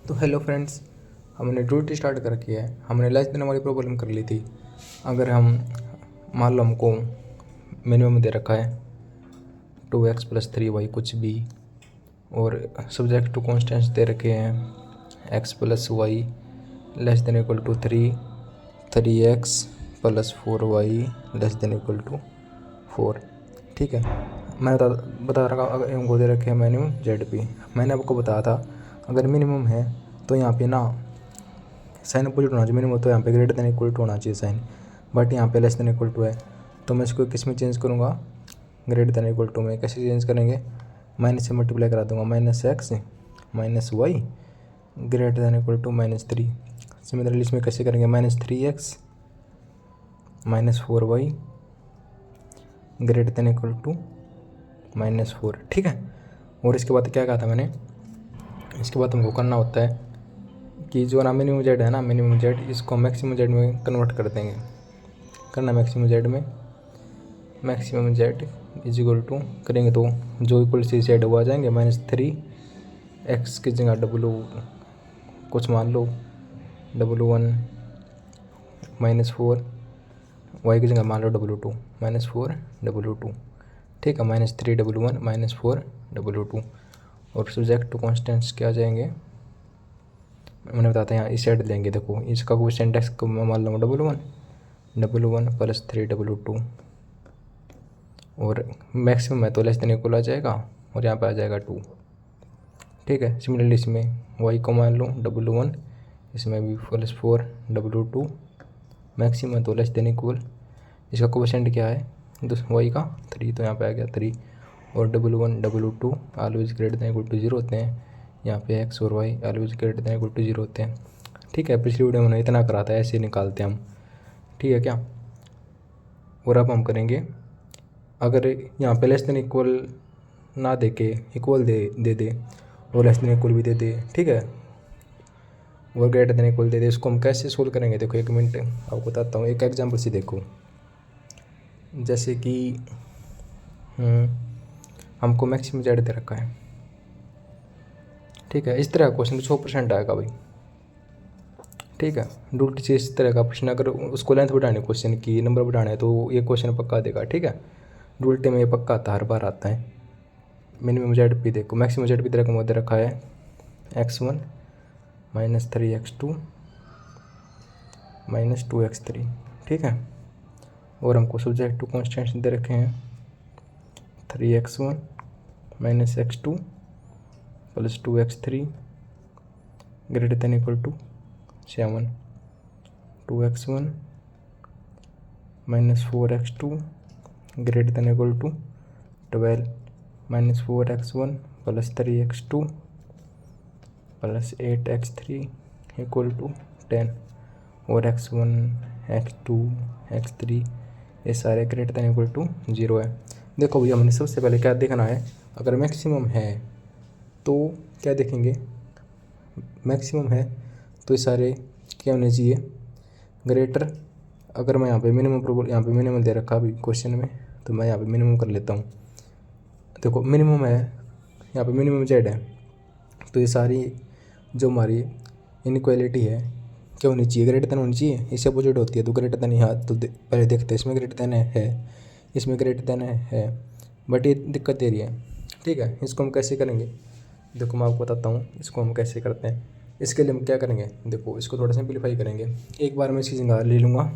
तो hello friends, हमने duty start कर रखी है। हमने लेस देन वाली प्रॉब्लम कर ली थी। अगर हम मान लो हमको मिनिमम दे रखा है 2x + 3y कुछ भी, और सब्जेक्ट टू कॉन्स्टेंट्स दे रखे हैं x + y less than equal to 3x + 4y less than equal to 4। ठीक है, मैं बता रहा अगर हमको दे रखे हैं मिनिमम ZP। मैंने आपको बताया था अगर मिनिमम है तो यहाँ पे ना साइन अपोजिट होना चाहिए। मिनिमम तो यहाँ पे ग्रेटर देन इक्वल टू होना चाहिए साइन, बट यहाँ पे लेस देन इक्वल टू है, तो मैं इसको किस में चेंज करूँगा, ग्रेटर देन इक्वल टू में। कैसे चेंज करेंगे, माइनस से मल्टीप्लाई करा दूंगा, -x - y greater than equal to -3। Similarly इसमें कैसे करेंगे, -3x - 4y greater than equal to -4। ठीक है, और इसके बाद क्या कहा था मैंने, इसके बाद हमको करना होता है कि जो ना मिनिमम जेड है ना, मिनिमम जेड इसको मैक्सिमम जेड में कन्वर्ट कर देंगे। करना मैक्सिमम जेड में, maximum Z is equal to करेंगे तो जो इक्वल सी जेड वो आ जाएंगे -3x की जगह डब्लू कुछ मान लो W1 -4, y की जगह मान लो W2 -4 W2। ठीक है, -3 W1 -4 W2, और सब्जेक्ट टू कॉन्स्टेंट्स क्या आ जाएंगे मैंने बताता हैं। यहाँ इस साइड लेंगे, देखो इसका कोएफिशिएंट x को मान लो W1 + 3 W2, और मैक्सिमम है तो लेस देन इक्वल आ जाएगा, और यहाँ पे आ जाएगा 2। ठीक है, सिमिलरली इसमें y को मान लो W1, इसमें भी +4 W2, मैक्सिमम है तो लेस देन इक्वल, इसका कोएफिशिएंट क्या है y का 3, तो यहाँ पे आ गया 3, और W1 W2 always greater than equal to 0 होते हैं। यहाँ पे x और y always greater than equal to 0 होते हैं। ठीक है, पिछली वीडियो में मैंने इतना करा था, ऐसे निकालते हैं हम। ठीक है क्या, और अब हम करेंगे अगर यहाँ पे लेस देन इक्वल ना दे के इक्वल दे और लेस देन इक्वल भी दे दे, ठीक है, और ग्रेटर देन इक्वल दे दे, इसको हम कैसे सोल्व करेंगे। देखो 1 मिनट आपको बताता हूँ, एक एग्जाम्पल से देखो। जैसे कि हमको मैक्सिमम जेड दे रखा है। ठीक है, इस तरह का क्वेश्चन 100% आएगा भाई। ठीक है, रूट से इस तरह का प्रश्न, अगर उसको लेंथ बढ़ाने क्वेश्चन की नंबर बढ़ाना है तो ये क्वेश्चन पक्का देगा। ठीक है, उल्टे में ये पक्का आता है, हर बार आता है। मिनिमम ZP देखो, मैक्सिमम ZP तरह का दे रखा है x1 - 3x2 - 2x3। ठीक है, और हमको सब्जेक्ट टू कॉन्स्टेंट्स दे रखे हैं 3x1 - x2 + 2x3 greater than equal to 7, 2x1 - 4x2 greater than equal to 12, -4x1 + 3x2 + 8x3 equal to 10, और x1 x2 x3 ये सारे ग्रेटर देन इक्वल टू 0 है। देखो भैया, हमने सबसे पहले क्या देखना है, अगर मैक्सिमम है तो क्या देखेंगे, मैक्सिमम है तो ये सारे क्या होने चाहिए, ग्रेटर। अगर मैं यहाँ पे मिनिमम दे रखा अभी क्वेश्चन में, तो मैं यहाँ पे मिनिमम कर लेता हूँ। देखो मिनिमम है, यहाँ पे मिनिमम जेड है, तो ये सारी जो हमारी इनइक्वालिटी है क्या होनी चाहिए, ग्रेटर देन होनी चाहिए। इससे अपोजिट होती है तो ग्रेटर देन, यहाँ तो पहले देखते हैं, इसमें ग्रेटर देन है, इसमें ग्रेटर देन है, बट ये दिक्कत दे रही है। ठीक है, इसको हम कैसे करेंगे, देखो मैं आपको बताता हूँ इसको हम कैसे करते हैं। इसके लिए हम क्या करेंगे, देखो इसको थोड़ा सिंप्लीफाई करेंगे। एक बार मैं इसकी जगह ले लूँगा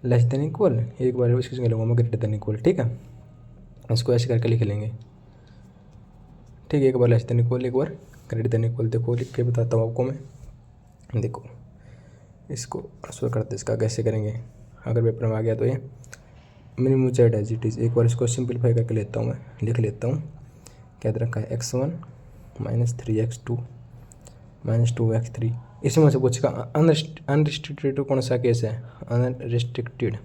लेस देन इक्वल, एक बार इसकी जगह लूँगा मैं ग्रेटर देन इक्वल। ठीक है, इसको ऐसे करके लिख लेंगे। ठीक है, एक बार लेस देन इक्वल, एक बार ग्रेटर देन इक्वल। देखो लिख के बताता हूँ आपको मैं। देखो इसको आंसर करते, इसका कैसे करेंगे, अगर पेपर में आ गया तो ये minimum Z as it is. एक बार इसको सिंप्लीफाई करके लेता हूँ, मैं लिख लेता हूँ। क्या दे रखा है, x1 - 3x2 - 2x3। इसमें से पूछेगा अनरिस्ट्रिक्टेड कौन सा केस है, अनरिस्ट्रिक्टेड।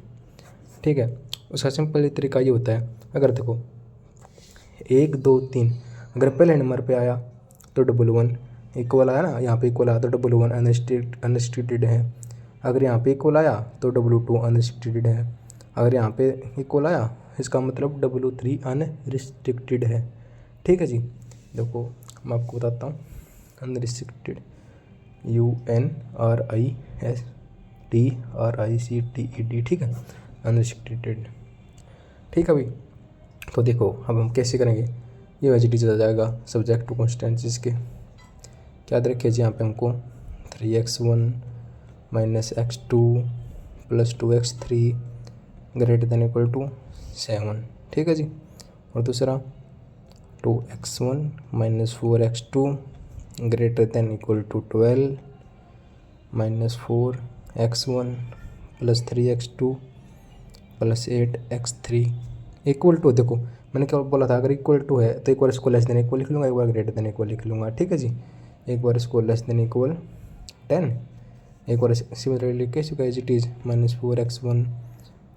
ठीक है, उसका सिंपल तरीका ये होता है, अगर देखो 1 2 3 अगर पहले नंबर पे आया तो W1 इक्वल आया ना, यहाँ पे इक्वल आया तो W1 अनरिस्ट्रिक्टेड है। अगर यहाँ पे इक्वल आया तो W2 अनरिस्ट्रिक्टेड है। अगर यहाँ पे इक्वल आया इसका मतलब W3 अनरिस्ट्रिक्टेड है। ठीक है जी, देखो मैं आपको बताता हूँ, अनरिस्ट्रिक्टेड UNRISTRICTED, ठीक है, अनरिस्ट्रिक्टेड। ठीक है भाई। तो देखो अब हम कैसे करेंगे, ये वेजिटीज आ जाएगा सब्जेक्ट टू कॉन्स्टेंट्स के। क्या रखे जी यहाँ पे हमको 3x1 minus x2 plus 2x3 greater than equal to 7, ठीक है जी। और दूसरा 2x1 minus 4x2 greater than equal to 12 minus 4x1 plus 3x2 plus 8x3 equal to, देखो मैंने क्या बोला था, अगर इक्वल टू है तो एक बार इसको लेस देन इक्वल लिख लूँगा, एक बार ग्रेटर देन इक्वल लिख लूँगा, ठीक है जी। एक बार इसको लेस देन इक्वल 10, एक बार सिमिलरली लिख के इसका as it is minus 4x1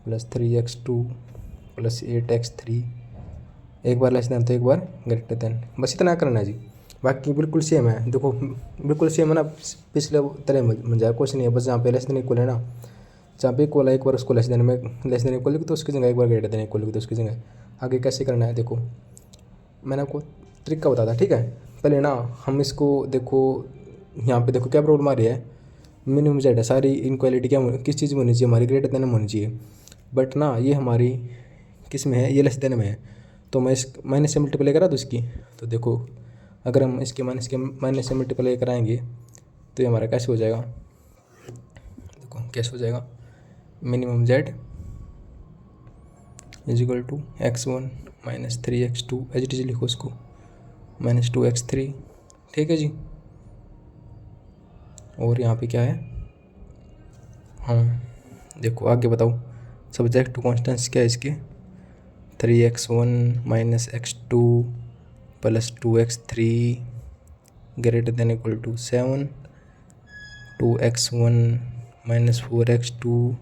plus 3x2 plus 8x3, एक बार लेस देन तो एक बार ग्रेटर देन, बस इतना करना है जी। बाकी बिल्कुल सेम है, देखो बिल्कुल सेम है ना, पिछले तरह मिल जाए, कुछ नहीं है, बस जहाँ पे लेस देन इक्वल है ना, जहाँ पे इक्वल है एक बार उसको लेस देन में लेस देन इक्वल लिख दो उसकी जगह, एक बार ग्रेटर देन इक्वल लिख दो उसकी जगह। आगे कैसे करना है देखो, मैंने आपको तरीका बताया था, ठीक है। पहले ना हम इसको देखो, यहाँ पे देखो क्या प्रॉब्लम आ रही है, मिनिमम जेड है, सारी इनक्वालिटी क्या किस चीज़ में होनी चाहिए हमारी, ग्रेटर देन में होनी चाहिए। बट ना ये हमारी किस में है, ये लेस देन में है, तो मैं इस माइनस से मल्टीप्लाई करा दूँ इसकी। तो देखो अगर हम इसके माइनस से मल्टीप्लाई कराएंगे तो ये हमारा कैसे हो जाएगा, देखो कैसे हो जाएगा, minimum Z is equal to x1 minus 3x2, as it is लिखो उसको, माइनस 2x3, ठीक है जी। और यहाँ पे क्या है, हाँ देखो आगे बताओ, सब्जेक्ट टू कॉन्स्टेंट्स क्या है इसके, 3x1 minus x2 plus 2x3 greater than equal to 7, 2x1 minus 4x2,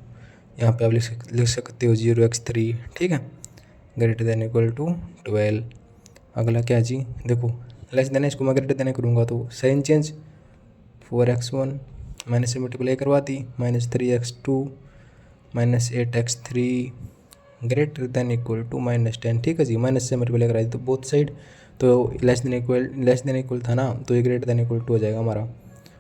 यहाँ पे आप लिख सकते हो 0x3, ठीक है, ग्रेटर देन इक्वल टू 12। अगला क्या जी, देखो लेस देन, इसको मैं ग्रेटर देन करूँगा तो साइन चेंज, 4x1 माइनस से मल्टीप्लाई करवा दी, minus 3x2 minus 8x3 greater than equal to minus 10, ठीक है जी। माइनस से मल्टीप्लाई करा दी तो बोथ साइड, तो लेस देन इक्वल था ना, तो ये ग्रेटर देन इक्वल टू हो जाएगा हमारा।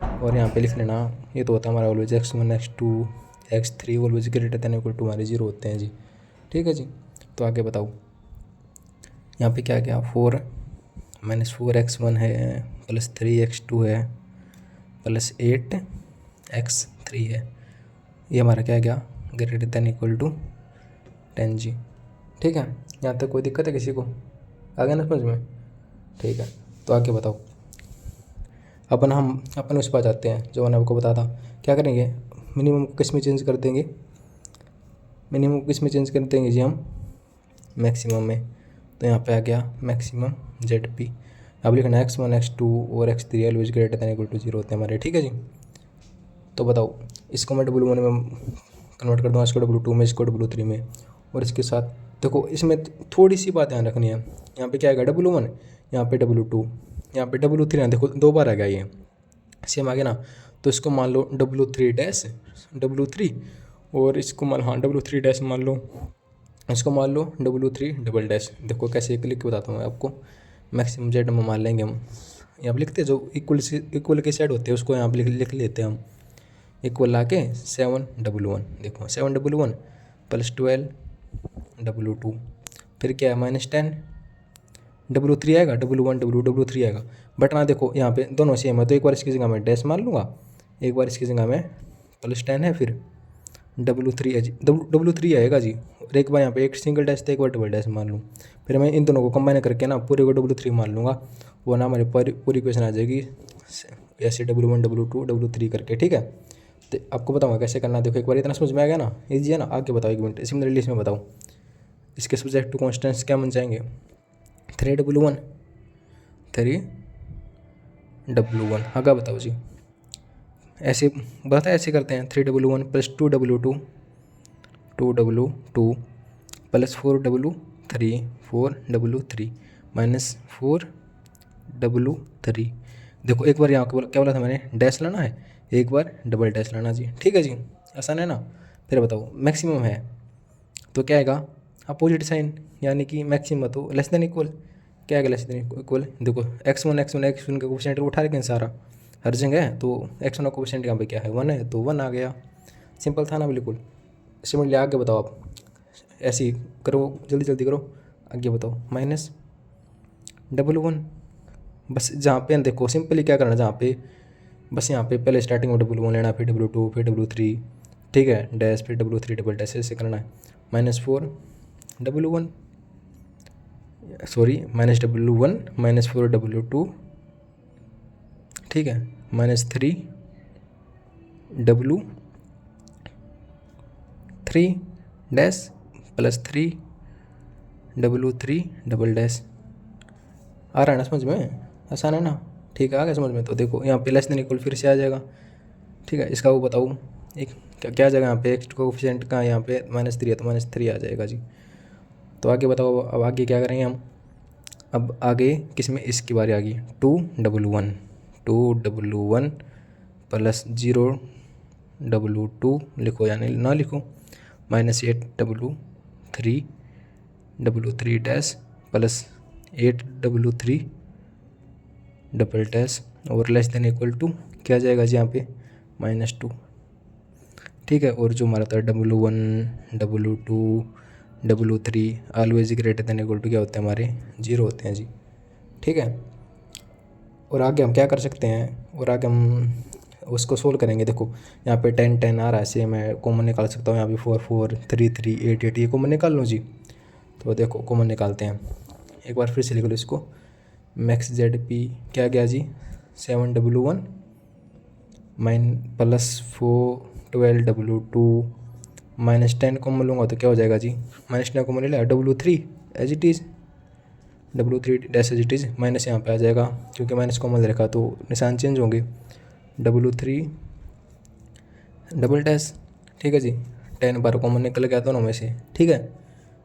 और यहाँ पे लिख लेना, ये तो होता है हमारा always x1 x2 x3 always greater than equal to हमारे 0 होते हैं जी, ठीक है जी। तो आगे बताओ, यहाँ पे क्या क्या, 4 माइनस 4x1 है प्लस 3x2 है प्लस 8x3 है, ये हमारा क्या गया, ग्रेटर देन इक्वल टू 10 जी, ठीक है। यहाँ तक कोई दिक्कत है किसी को, आ गया ना समझ में, ठीक है। तो आगे बताओ, अपन उस पर जाते हैं जो मैंने आपको बताया था, क्या करेंगे, मिनिमम को किस में चेंज कर देंगे, मिनिमम को किस में चेंज कर देंगे जी हम, मैक्सिमम में। तो यहाँ पे आ गया मैक्सिमम ZP, अब लिखना x1 x2 और x3 always greater than equal to 0 होते हैं हमारे, ठीक है जी। तो बताओ, इसको मैं W1 में कन्वर्ट कर दूँगा, इसको W2 में, इसको W3 में, और इसके साथ देखो इसमें थोड़ी सी बात ध्यान रखनी है, यहाँ पे क्या आएगा W1, यहाँ पे W2, यहाँ पे W3 ना, देखो 2 बार आ गया ये सेम आ गया ना, तो इसको मान लो W3 और इसको मान, हाँ W3 मान लो, इसको मान लो W3 देखो कैसे लिख के बताता हूँ मैं आपको, मैक्सिमम जेड में मान लेंगे हम, यहाँ पे लिखते हैं जो इक्वल के साइड होते हैं उसको यहाँ पे लिख लेते हैं हम, इक्वल ला के 7W1, देखो 7W1 प्लस 12W2, फिर क्या है माइनस 10W3 आएगा, W3 आएगा। बट ना देखो यहाँ पे दोनों सेम है, तो एक बार इसकी जगह मैं डैश मान लूँगा, एक बार इसकी जगह में प्लस 10 है, फिर W3 आएगा जी, और एक बार यहाँ पे एक सिंगल डैश था, एक बार डबल डैश मान लूँ, फिर मैं इन दोनों को कंबाइन करके ना पूरे को W3 मान लूँगा, वो ना हमारी पूरी इक्वेशन आ जाएगी ऐसे W1 W2 W3 करके, ठीक है। तो आपको बताऊँगा कैसे करना, देखो एक बार इतना समझ में आ गया ना, ईजी है ना। आगे बताओ 1 मिनट, सिमिलरली इसमें बताओ, इसके सब्जेक्ट टू कॉन्स्टेंट्स क्या बन जाएंगे, 3W1 आगे बताओ जी, ऐसे बताया, ऐसे करते हैं 3W1 plus 2W2 plus 4W3 minus 4W3। देखो एक बार यहाँ क्या बोला था मैंने, डैश लाना है, एक बार डबल डैश लाना जी, ठीक है जी, आसान है ना। फिर बताओ मैक्सिमम है तो क्या आएगा, अपोजिट साइन, यानी कि मैक्सिमम तो लेस देन इक्वल, क्या है लेस देन इक्वल, देखो x1 का कोफिशिएंट उठा रखे हैं सारा हर जगह है, तो x1 का कोफिशिएंट यहाँ पे क्या है 1 है, तो 1 आ गया। सिंपल था ना बिल्कुल। सिमिलरली आगे बताओ आप, ऐसे ही करो, जल्दी जल्दी करो, आगे बताओ -1 बस जहाँ पे देखो सिंपली क्या करना, जहाँ पे बस यहाँ पे पहले स्टार्टिंग में W1 लेना, फिर W2, फिर W3, ठीक है डैश, फिर W3 डबल डैश, ऐसे करना है। -4 W1 सॉरी -W1 -4 W2, ठीक है -3 W3 dash +3 W3 double dash. आ रहा है ना समझ में, आसान है ना, ठीक है आ गया समझ में। तो देखो यहाँ पे लेस देन इक्वल फिर से आ जाएगा, ठीक है। इसका वो बताऊँ एक क्या जगह यहाँ पे x कोफिशिएंट का यहाँ पे -3 है, तो -3 आ जाएगा जी। तो आगे बताओ, अब आगे क्या करेंगे हम, अब आगे किस में, इसकी बारी आ गई 2W1 प्लस 0 W2 लिखो या नहीं ना लिखो, -8 W3 dash plus 8 W3 double dash, और लेस देन इक्वल टू क्या जाएगा जी यहाँ पे -2, ठीक है। और जो हमारा था W1 W2 W3 always greater than equal to क्या होते हैं हमारे 0 होते हैं जी, ठीक है। और आगे हम क्या कर सकते हैं, और आगे हम उसको सोल्व करेंगे। देखो यहाँ पे 10 10 आ रहा है, से मैं कॉमन निकाल सकता हूँ, यहाँ पे 4 4 3 3 8 8 ये कॉमन निकाल लूँ जी। तो देखो कॉमन निकालते हैं, एक बार फिर से लिख लो इसको, मैक्स ZP क्या गया जी 7 W1 +4 12 W2 -10 कॉमन लूँगा तो क्या हो जाएगा जी, -10 कॉमन ले लिया, W3 as it is, W3 dash as it is, minus यहाँ पे आ जाएगा क्योंकि माइनस कॉमन ले रखा तो निशान चेंज होंगे, W3 डबल डैश, ठीक है जी। 10 बार कॉमन निकल गया दोनों में से, ठीक है।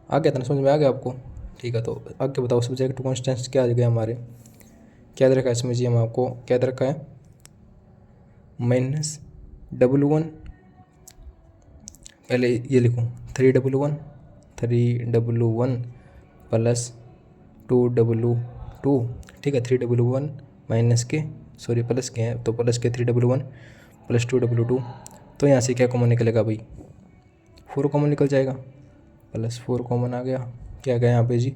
आ गया था ना समझ में, आ गया आपको, ठीक है। तो आगे बताओ सब्जेक्ट कॉन्स्टेंट्स क्या आ गया हमारे, क्या रखा है इसमें जी, हम आपको क्या रखा है -W1, पहले ये लिखो 3W1 प्लस 2W2, ठीक है। 3W1 माइनस के सॉरी प्लस के हैं तो प्लस के 3W1 प्लस 2W2, तो यहाँ से क्या कॉमन निकलेगा भाई 4 कॉमन निकल जाएगा, +4 कॉमन आ गया, क्या गया यहाँ पे जी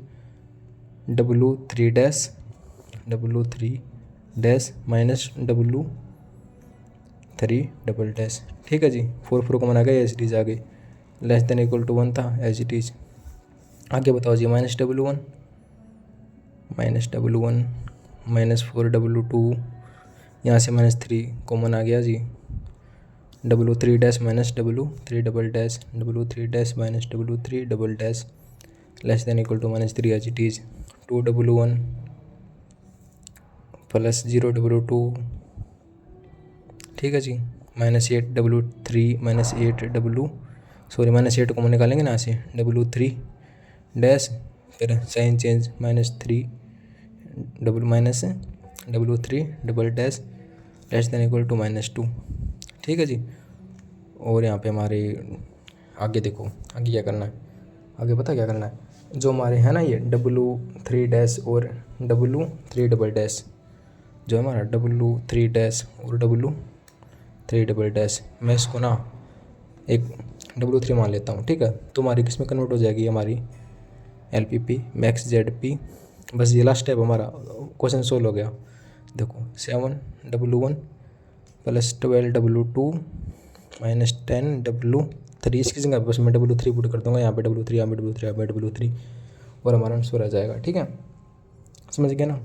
W3 dash minus W3 double dash, ठीक है जी। 4 कॉमन आ गया, एज इट इज़ आ गई, लेस देन इक्वल टू 1 था एज इट इज़। आगे बताओ जी -W1 -4 W2, यहाँ से -3 कॉमन आ गया जी, W3 dash minus W3 double dash minus W3 double dash less than equal to -3 as it is. 2W1 plus 0 W2, ठीक है जी, -8 W3 -8 कॉमन निकालेंगे ना से W3 डैश, फिर sign change -3 W3 double dash less than equal to -2, ठीक है जी। और यहाँ पे हमारे आगे देखो, आगे क्या करना है, आगे पता क्या करना है, जो हमारे है ना ये W3 डैश और W3 डबल डैश, जो हमारा W3 डैश और W3 डबल डैश, मैं इसको ना एक W3 मान लेता हूँ, ठीक है। तो हमारी किस में कन्वर्ट हो जाएगी, हमारी LPP मैक्स ZP। बस ये लास्ट स्टेप हमारा क्वेश्चन सोल्व हो गया। देखो 7W1 प्लस 12W2 -10 W3, इसकी जगह बस मैं W3 पुट कर दूँगा, यहाँ पे W3 यहाँ पे W3 यहाँ पे W3, और हमारा आंसर आ जाएगा, ठीक है। समझ गया ना,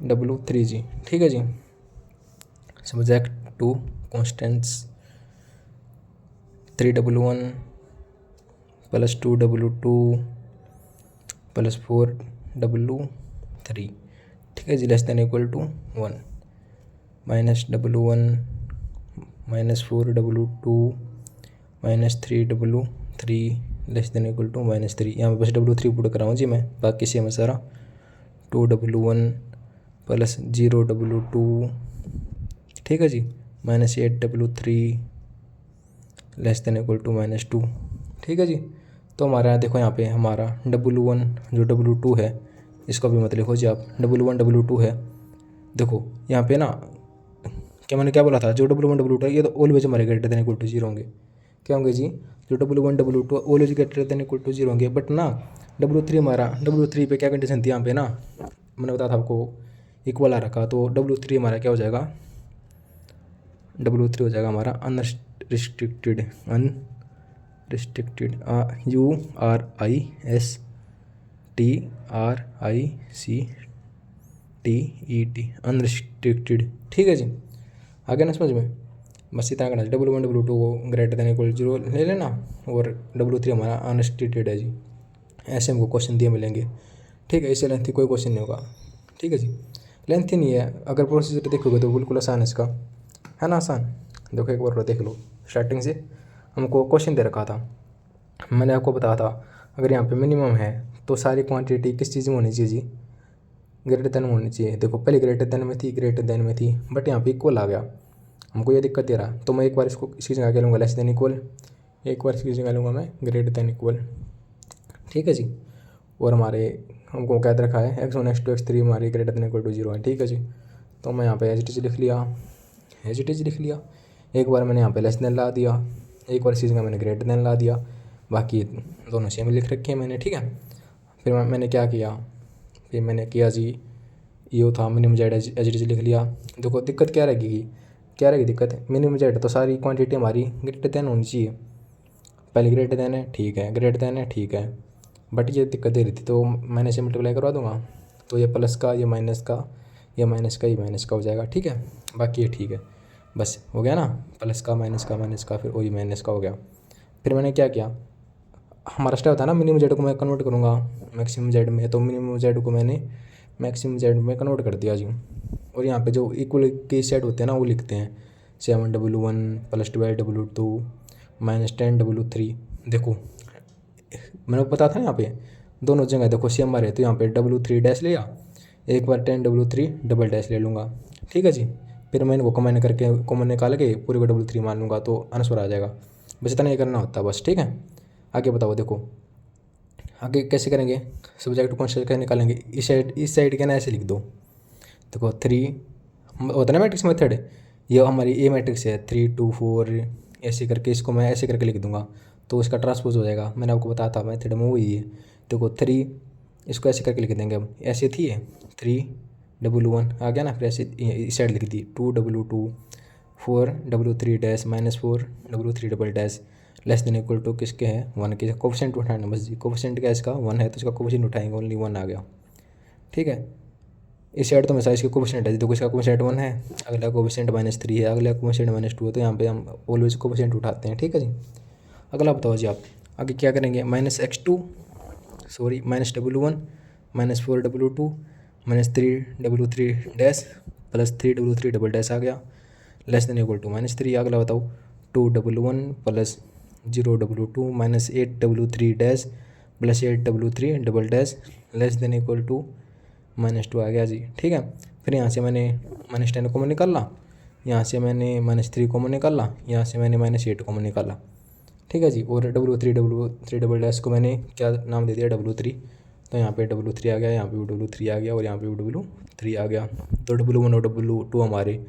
W3 जी, ठीक है जी। Subject 2 constants 3W1 plus 2W2 plus 4W3, ठीक है जी, less than equal to 1, -W1 -4W2 -3W3 less than equal to -3, यहाँ पे बस W3 पुट कर रहा हूँ जी मैं, बाकी सेम है सारा। 2W1 प्लस 0W2, ठीक है जी, -8W3 less than equal to -2, ठीक है जी। तो हमारा देखो यहाँ पे हमारा W1 जो W2 है इसको भी मत लिखो जी आप, W1 W2 है। देखो यहाँ पे ना क्या मैंने क्या बोला था, जो W1 W2 है ये तो ऑलवेज हमारे ग्रेटर देन इक्वल टू 0 होंगे। क्या होंगे जी, जो W1 W2 always greater than equal to 0 होंगे। बट ना W3 हमारा, W3 पे क्या कंडीशन थी यहाँ पे ना, मैंने बताया था आपको इक्वल आ रखा, तो W3 हमारा क्या हो जाएगा, W3 हो जाएगा हमारा अनरिस्ट्रिक्टेड, अनरिस्ट्रिक्टेड URISTRICTED अनरिस्ट्रिक्टेड। ठीक है जी, आगे ना समझ में, बस इतना करना। W1 W2 को ग्रेटर देन इक्वल 0 ले लेना, और W3 हमारा अनरिस्ट्रिक्टेड है जी। ऐसे हमको क्वेश्चन दिए मिलेंगे। ठीक है, इससे लेंथी कोई क्वेश्चन नहीं होगा। ठीक है जी, लेंथी नहीं है। अगर प्रोसीजर देखोगे तो बिल्कुल आसान है इसका, है ना आसान। देखो एक बार देख लो, स्टार्टिंग से हमको क्वेश्चन दे रखा था, मैंने आपको बताया था अगर यहाँ पे मिनिमम है तो सारी क्वांटिटी किस चीज़ में होनी चाहिए जी, ग्रेटर देन में होनी चाहिए। देखो पहले ग्रेटर देन में थी, ग्रेटर देन में थी, बट यहाँ पे इक्वल आ गया, हमको ये दिक्कत दे रहा है। तो मैं एक बार इसको इसकी जगह क्या लूँगा, लेस देन इक्वल, एक बार इसकी जगह लूँगा मैं ग्रेटर देन इक्वल। ठीक है जी, और हमारे हमको क्या दे रखा है, x1 x2 x3 हमारी ग्रेटर देन इक्वल टू 0 है। ठीक है जी, तो मैं यहाँ पे एज इट इज लिख लिया, एज इट इज लिख लिया। एक बार मैंने यहाँ पे लेस देन ला दिया, एक बार इसी जगह मैंने ग्रेटर देन ला दिया, बाकी दोनों सेम लिख रखे हैं मैंने। ठीक है, फिर मैंने क्या किया, फिर मैंने किया जी, ये था minimum Z as it is लिख लिया। देखो दिक्कत क्या रहेगी, क्या रहेगी दिक्कत, मिनिमम जेड तो सारी क्वांटिटी हमारी ग्रेटर देन होनी चाहिए। पहले ग्रेटर देन है, ठीक है, ग्रेटर देन है, ठीक है, बट ये दिक्कत दे रही थी, तो मैंने इसे मल्टीप्लाई करवा दूंगा, तो ये प्लस का, ये माइनस का, ये माइनस का, ये माइनस का हो जाएगा। ठीक है, बाकी ये ठीक है, बस हो गया ना, प्लस का माइनस का माइनस का, फिर वही माइनस का हो गया। फिर मैंने क्या किया, हमारा स्टेप होता है ना, मिनिमम जेड को मैं कन्वर्ट करूँगा मैक्सिमम जेड में, तो मिनिमम जेड को मैंने मैक्सिमम जेड में कन्वर्ट कर दिया जी। और यहाँ पे जो इक्वल के सेट होते हैं ना वो लिखते हैं, 7W1 + 12W2 - 10W3। देखो मैंने बताया था यहाँ पे दोनों जगह देखो सेम आ रहे, तो यहाँ पे W3 डैश लिया, एक बार 10W3 डबल डैश ले लूँगा। ठीक है जी, फिर मैं इनको कॉमन करके कॉमन निकाल के पूरे को W3 मान लूँगा, तो आंसर आ जाएगा। बस इतना ही करना होता है बस। ठीक है, आगे बताओ, देखो आगे कैसे करेंगे, सब्जेक्ट कॉन्स्टेंट कैसे निकालेंगे, इस साइड के ना ऐसे लिख दो। देखो 3 होता है ना मैट्रिक्स मेथड, ये हमारी ए मैट्रिक्स है, 3 2 4 ऐसे करके, इसको मैं ऐसे करके लिख दूंगा तो इसका ट्रांसपोज हो जाएगा। मैंने आपको बताया था मेथड में वही है। देखो 3 इसको ऐसे करके लिख देंगे हम, ऐसे थी 3W1 आ गया ना, फिर ऐसे इस साइड लिख दी 2W2 4W3 dash -4W3 double dash less than equal to किसके है, 1 के। कोफिशिएंट उठाना बस जी, कोफिशिएंट क्या इसका 1 है, तो इसका कोफिशिएंट उठाएंगे, ओनली 1 आ गया। ठीक है, इस साइड तो हमेशा इसके कोफिशिएंट है, देखो इसका कोफिशिएंट 1 है, अगला कोफिशिएंट -3 है, अगला कोफिशिएंट -2 है, तो यहाँ पे हम ऑलवेज कोफिशिएंट उठाते हैं। ठीक है जी, अगला बताओ जी आप आगे क्या करेंगे, -x2 sorry -W1 -4W2 -3W3 dash +3W3 double dash आ गया, लेस देन इक्वल टू -3। अगला बताओ 2W1 + 0W2 -8W3 dash +8W3 double dash less than equal to -2 आ गया जी। ठीक है, फिर यहाँ से मैंने -10 कॉमन निकाला, यहाँ से मैंने -3 कॉमन निकाला, यहाँ से मैंने -8 कॉमन निकाला। ठीक है जी, और W3 डबल डैश को मैंने क्या नाम दे दिया, W3, तो यहाँ पे W3 आ गया, यहाँ पे भी W3 आ गया, और यहाँ पे भी W3 आ गया। तो W1 और W2 हमारे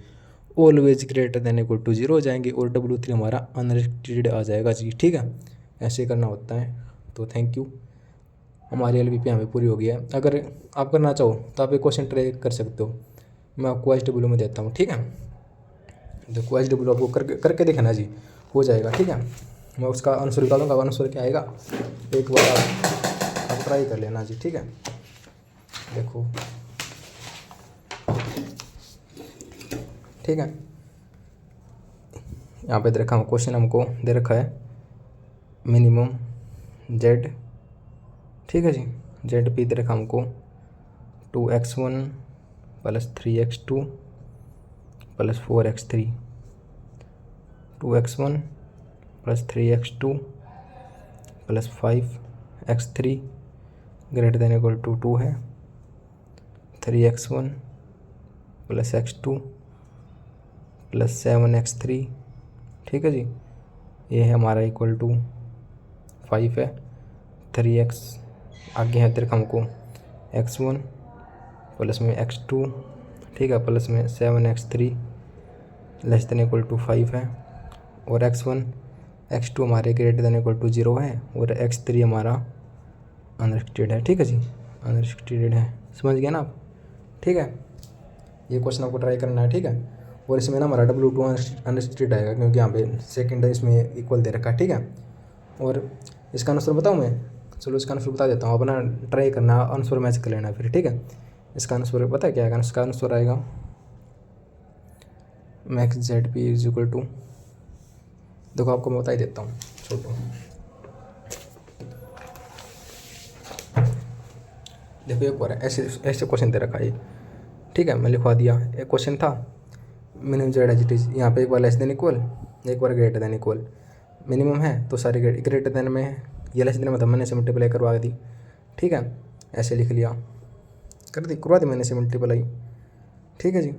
always greater than equal to 0 हो जाएंगे, और W3 हमारा अनरिस्ट्रिक्टेड आ जाएगा जी। ठीक है, ऐसे करना होता है। तो थैंक यू, हमारी LVP हमें पूरी हो गई है। अगर आप करना चाहो तो आप एक क्वेश्चन ट्राई कर सकते हो, मैं आपको SW में देता हूँ। ठीक है, देखो SW आपको करके देखना जी, हो जाएगा। ठीक है, मैं उसका आंसर बता दूँगा, आंसर क्या आएगा एक बार आप ट्राई कर लेना जी। ठीक है, देखो ठीक है, यहाँ पे दे रखा हूँ क्वेश्चन, हमको दे रखा है मिनिमम जेड। ठीक है जी, जेड पे दे रखा हमको 2x1 + 3x2 + 4x3, 2x1 + 3x2 + 5x3 greater than equal to 2 है, 3x1 + x2 + 7x3। ठीक है जी, ये है हमारा इक्वल टू 5 है, 3x आगे है तेरे हमको x1 प्लस में x2, ठीक है, प्लस में 7x3 less than equal to 5 है, और x2 हमारे ग्रेटर देन इक्वल टू 0 है, और x3 हमारा अनरिस्ट्रिक्टेड है। ठीक है जी, अनरिस्ट्रिक्टेड है, समझ गए ना आप। ठीक है, ये क्वेश्चन आपको ट्राई करना है। ठीक है, और इसमें ना हमारा W2 अनरिस्ट्रिक्टेड आएगा, क्योंकि यहाँ पे सेकंड इसमें इक्वल दे रखा है। ठीक है, और इसका आंसर बताऊँ मैं, चलो इसका आंसर बता देता हूँ, अपना ट्राई करना, आंसर मैच कर लेना फिर। ठीक है, इसका आंसर पता है क्या आएगा, इसका आंसर आएगा max ZP is equal to, देखो आपको मैं बता ही देता हूँ, छोटो देखो एक और है, ऐसे ऐसे क्वेश्चन दे रखा है। ठीक है, मैं लिखवा दिया, एक क्वेश्चन था minimum Z as it is, यहाँ पे एक बार लेस देन इक्वल, एक बार ग्रेटर देन इक्वल, मिनिमम है तो सारे ग्रेटर देन में है, ये लेस देन मतलब मैंने से मल्टीप्लाई करवा दी। ठीक है, ऐसे लिख लिया, करवा दी मैंने से मल्टीप्लाई। ठीक है जी,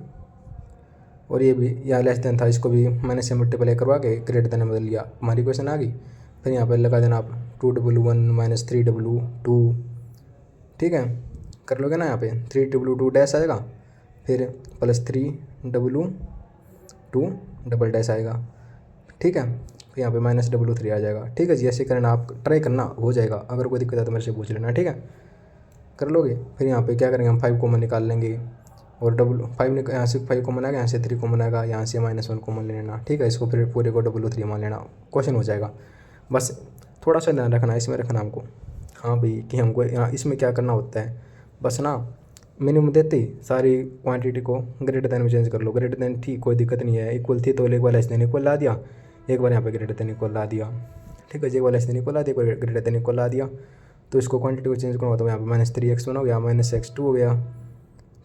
और ये भी यहाँ लेस देन था, इसको भी मैंने से मल्टीप्लाई करवा के ग्रेटर देन में बदल लिया, हमारी क्वेश्चन आ गई। फिर यहाँ पर लगा देना आप 2W1 - 3W2, ठीक है, कर लोगे ना, यहाँ पे 3W2 डैश आएगा, फिर प्लस 3W2 डबल डैश आएगा। ठीक है, फिर यहाँ पे -W3 आ जाएगा। ठीक है जी, ऐसे करना, आप ट्राई करना, हो जाएगा। अगर कोई दिक्कत है तो मेरे से पूछ लेना। ठीक है, कर लोगे। फिर यहाँ पे क्या करेंगे, हम 5 कॉमन निकाल लेंगे, और W5 यहाँ से 5 कॉमन आएगा, यहाँ से 3 कॉमन आएगा, यहाँ से -1 कॉमन ले लेना। ठीक है, इसको फिर पूरे को W3 मान लेना, क्वेश्चन हो जाएगा। बस थोड़ा सा ध्यान रखना, इसमें रखना हमको, हाँ भाई, कि हमको यहाँ इसमें क्या करना होता है, बस ना मिनिमम देते ही सारी क्वांटिटी को ग्रेटर देन में चेंज कर लो। ग्रेटर देन थी, कोई दिक्कत नहीं है, इक्वल थी तो एक बार लेस देन इक्वल ला दिया, एक बार यहाँ पे ग्रेटर देन इक्वल ला दिया। ठीक है जी, एक बार लेस देन इक्वल ला दिया, एक बार ग्रेटर देन इक्वल ला दिया, तो इसको क्वांटिटी को चेंज करना तो यहाँ पे -3x1 हो गया, -x2 हो गया,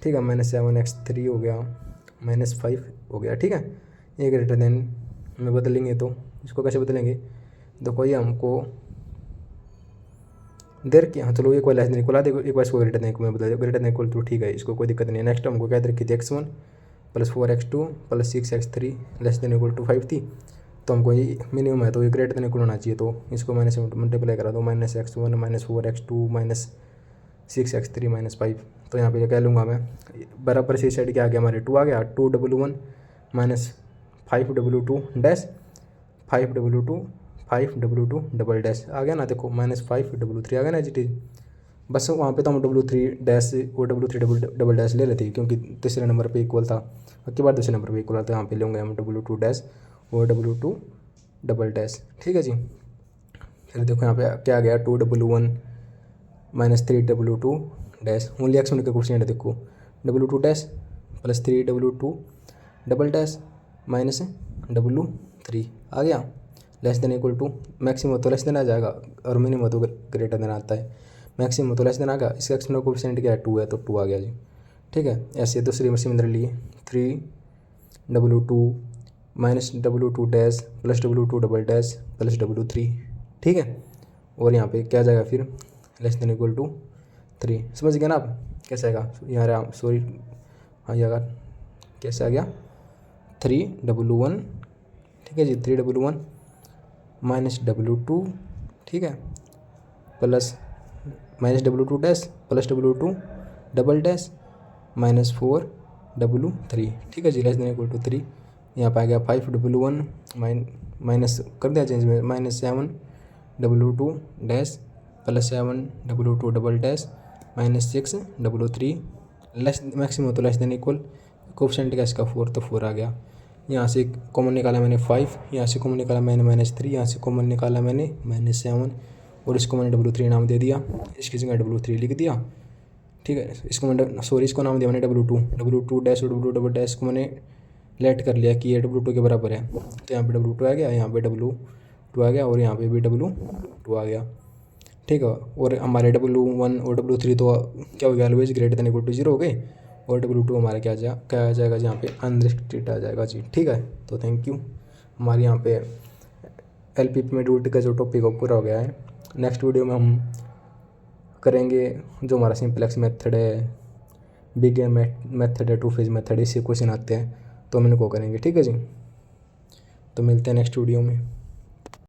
ठीक है, -7x3 हो गया, -5 हो गया। ठीक है, ये ग्रेटर देन में बदलेंगे तो इसको कैसे बदलेंगे, देखो ये हमको देर की, हाँ चलो एक बार लेस देन इक्वल आ देखो, एक बार इसको ग्रेटर देन इक्वल में बदल, ग्रेटर देन इक्वल तो ठीक है, इसको कोई दिक्कत नहीं है। नेक्स्ट हमको क्या दे रखी थी, x1 + 4x2 + 6x3 less than equal to 5 थी, तो हमको ये मिनिमम है तो ये ग्रेटर देन इक्वल होना चाहिए, तो इसको मैंने से मल्टीप्लाई करा दो, -x1 - 4x2 - 6x3 - 5, तो यहाँ पे क्या लूँगा मैं, बराबर से साइड क्या आ गया, हमारे 2 आ गया, 2W1 - 5W2 dash 5W2 double dash आ गया ना, देखो -5W3 आ गया ना जी। बस वहाँ पे तो हम W3 डैश और W3 डबल डैश ले लेते हैं, क्योंकि तीसरे नंबर पे इक्वल था, अब की बार दूसरे नंबर पे इक्वल था, यहाँ पे लेंगे हम W2 डैश और W2 डबल डैश। ठीक है जी, फिर देखो यहाँ पे क्या आ गया, 2W1 - 3W2 dash, only x1 के क्वेश्चन है, देखो W2 dash + 3W2 double dash -W3 आ गया, less than equal to, maximum तो लेस देन आ जाएगा और मिनिमम तो ग्रेटर देन आता है, मैक्सिमम तो लेस देन आ गया, इसका एक्सपोनेंशियल कोएफिशिएंट क्या है, 2 है, तो 2 आ गया जी। ठीक है, ऐसे दूसरी similarly 3W2 - W2 dash + W2 double dash + W3, ठीक है, और यहाँ पे क्या आ जाएगा फिर, लेस देन इक्वल टू 3, समझ गए ना आप कैसे आएगा, यहाँ सॉरी, हाँ ये अगर कैसे आ गया, 3W1, ठीक है जी, 3W1 - W2, ठीक है, plus -W2 dash + W2 double dash -4W3, ठीक है जी, लेस देन इक्वल टू 3, यहाँ पे आ गया 5W1 माइनस कर दिया चेंज में, -7W2 dash + 7W2 double dash -6W3 less, maximum तो लेस देन इक्वल, कोएफिशिएंट का इसका 4, तो 4 आ गया। यहाँ से कॉमन निकाला मैंने 5, यहाँ से कॉमन निकाला मैंने -3, यहाँ से कॉमन निकाला मैंने -7, और इसको मैंने W3 नाम दे दिया, इसकी जगह W3 लिख दिया। ठीक है, इसको मैंने सॉरी इसको नाम दिया मैंने W2 डैश और W2 डबल डैश को मैंने लेट कर लिया कि ये W2 के बराबर है, तो यहाँ पे W2 आ गया, यहाँ पे W2 आ गया, और यहाँ पे भी W2 आ गया। ठीक है, और हमारे W1 और W3 तो क्या हो गया, always greater than equal to 0 हो गए, और W2 हमारा क्या आ जाएगा जी, यहाँ पे अनरिस्ट्रिक्टेड आ जाएगा जी। ठीक है, तो थैंक यू, हमारे यहाँ पे LPP में ड्यूटी का जो टॉपिक है पूरा हो गया है। नेक्स्ट वीडियो में हम करेंगे जो हमारा सिंपलेक्स मेथड है, बिग मेथड है, 2 फेज मेथड, इससे क्वेश्चन आते हैं तो हम इनको करेंगे। ठीक है जी, तो मिलते हैं नेक्स्ट वीडियो में।